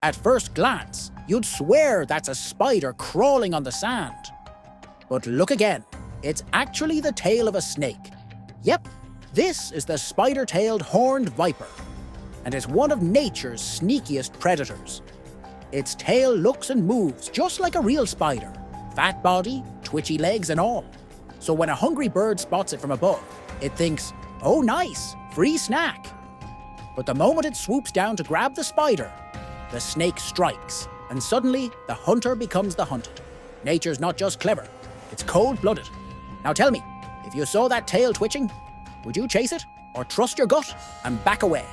At first glance, you'd swear that's a spider crawling on the sand. But look again, it's actually the tail of a snake. Yep, this is the spider-tailed horned viper, and is one of nature's sneakiest predators. Its tail looks and moves just like a real spider, fat body, twitchy legs and all. So when a hungry bird spots it from above, it thinks, oh nice, free snack. But the moment it swoops down to grab the spider, the snake strikes, and suddenly the hunter becomes the hunted. Nature's not just clever, it's cold-blooded. Now tell me, if you saw that tail twitching, would you chase it or trust your gut and back away?